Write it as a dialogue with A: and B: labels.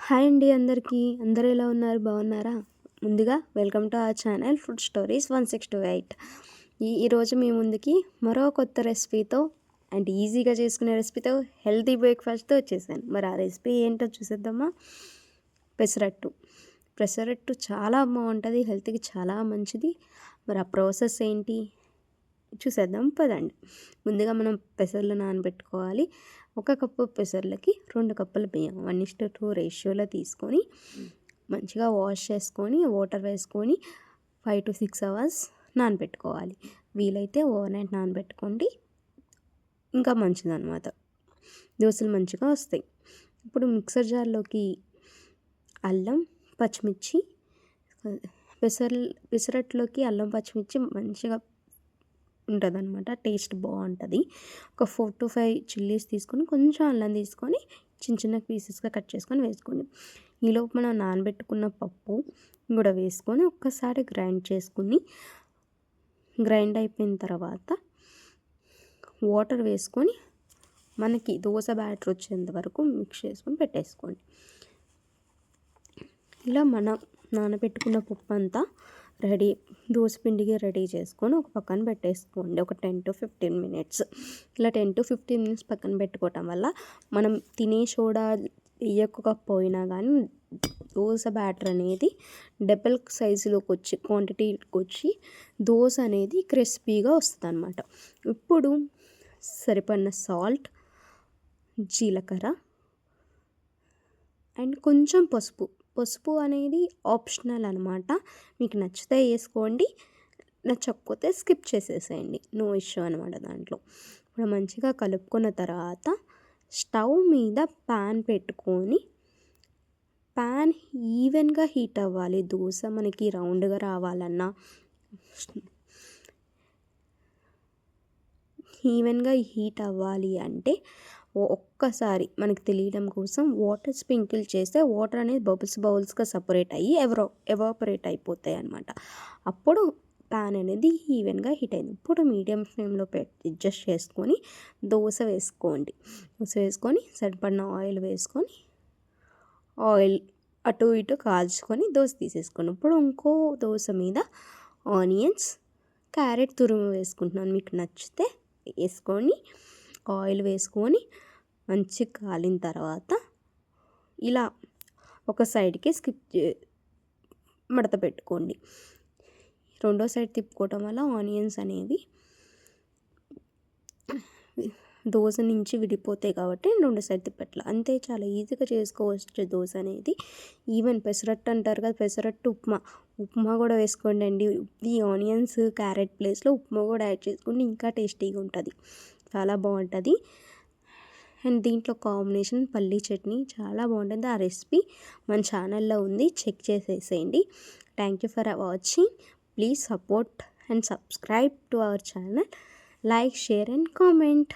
A: Hi అండి అందరికీ. అందరూ ఎలా ఉన్నారు? బాగున్నారా? ముందుగా welcome to our channel food stories 1628. ఈరోజు మీ ముందుకి మరో కొత్త రెసిపీతో అండ్ ఈజీగా చేసుకునే రెసిపీతో హెల్తీ బ్రేక్ఫాస్ట్తో వచ్చేసాను. మరి ఆ రెసిపీ ఏంటో చూసేద్దామా? పెసరట్టు చాలా బాగుంటుంది, హెల్త్కి చాలా మంచిది. మరి ఆ ప్రాసెస్ ఏంటి చూసేద్దాం పదండి. ముందుగా మనం పెసర్లు నానబెట్టుకోవాలి. 1 కప్పు పెసర్లకి 2 కప్పుల బియ్యం 1:2 రేషియోలో తీసుకొని మంచిగా వాష్ చేసుకొని వాటర్ వేసుకొని 5 to 6 అవర్స్ నానబెట్టుకోవాలి. వీలైతే ఓవర్ నైట్ నానబెట్టుకోండి, ఇంకా మంచిదన్నమాట. దోశలు మంచిగా వస్తాయి. ఇప్పుడు మిక్సర్ జార్లోకి అల్లం, పచ్చిమిర్చి, పెసరట్లోకి అల్లం పచ్చిమిర్చి మంచిగా ఉంటుందన్నమాట, టేస్ట్ బాగుంటుంది. ఒక 4 to 5 చిల్లీస్ తీసుకొని కొంచెం అల్లం తీసుకొని చిన్న చిన్న పీసెస్గా కట్ చేసుకొని వేసుకోండి. ఈలోపు మనం నానబెట్టుకున్న పప్పు కూడా వేసుకొని ఒక్కసారి గ్రైండ్ అయిపోయిన తర్వాత వాటర్ వేసుకొని మనకి దోశ బ్యాటర్ వచ్చేంత వరకు మిక్స్ చేసుకొని పెట్టేసుకోండి. ఇలా మనం నానబెట్టుకున్న పప్పు అంతా రెడీ, దోసపిండికి రెడీ చేసుకొని ఒక పక్కన పెట్టేసుకోండి. ఒక 10 to 15 minutes. ఇలా 10 to 15 minutes పక్కన పెట్టుకోవటం వల్ల మనం తినే సోడా వేయకపోయినా కానీ దోశ బ్యాటర్ అనేది డబల్ సైజులోకి వచ్చి క్వాంటిటీకి వచ్చి దోశ అనేది క్రిస్పీగా వస్తుంది అన్నమాట. ఇప్పుడు సరిపడిన సాల్ట్, జీలకర్ర అండ్ కొంచెం పసుపు అనేది ఆప్షనల్ అనమాట. మీకు నచ్చితే వేసుకోండి, నచ్చకపోతే స్కిప్ చేసేసేయండి, నో ఇష్యూ అనమాట దాంట్లో. ఇప్పుడు మంచిగా కలుపుకున్న తర్వాత స్టవ్ మీద ప్యాన్ పెట్టుకొని ప్యాన్ ఈవెన్గా హీట్ అవ్వాలి. దోశ మనకి రౌండ్గా రావాలన్నా ఈవెన్గా హీట్ అవ్వాలి అంటే ఒక్కసారి మనకి తెలియడం కోసం వాటర్ స్ప్రింకిల్ చేస్తే వాటర్ అనేది బబుల్స్గా సపరేట్ అయ్యి ఎవాపరేట్ అయిపోతాయి అన్నమాట. అప్పుడు ప్యాన్ అనేది ఈవెన్గా హీట్ అయింది. ఇప్పుడు మీడియం ఫ్లేమ్లో అడ్జస్ట్ చేసుకొని దోశ వేసుకొని సరిపడిన ఆయిల్ వేసుకొని ఆయిల్ అటు ఇటు కాల్చుకొని దోశ తీసేసుకోండి. ఇప్పుడు ఇంకో దోశ మీద ఆనియన్స్, క్యారెట్ తురుము వేసుకుంటున్నాను. మీకు నచ్చితే వేసుకొని ఆయిల్ వేసుకొని మంచిగా కాలిన తర్వాత ఇలా ఒక సైడ్కి మడత పెట్టుకోండి. రెండో సైడ్ తిప్పుకోవటం వల్ల ఆనియన్స్ అనేవి దోశ నుంచి విడిపోతాయి కాబట్టి రెండు సైడ్ తిప్పట్ల అంతే. చాలా ఈజీగా చేసుకోవచ్చు దోశ అనేది. ఈవెన్ పెసరట్టు అంటారు కదా, పెసరట్టు ఉప్మా కూడా వేసుకోండి అండి. ఈ ఆనియన్స్ క్యారెట్ ప్లేస్లో ఉప్మా కూడా యాడ్ చేసుకుంటే ఇంకా టేస్టీగా ఉంటుంది, చాలా బాగుంటుంది. అండ్ దీంట్లో కాంబినేషన్ పల్లీ చట్నీ చాలా బాగుంటుంది. ఆ రెసిపీ మన ఛానల్లో ఉంది, చెక్ చేసేసేయండి. Thank you for watching. Please support and subscribe to our channel. Like, share and comment.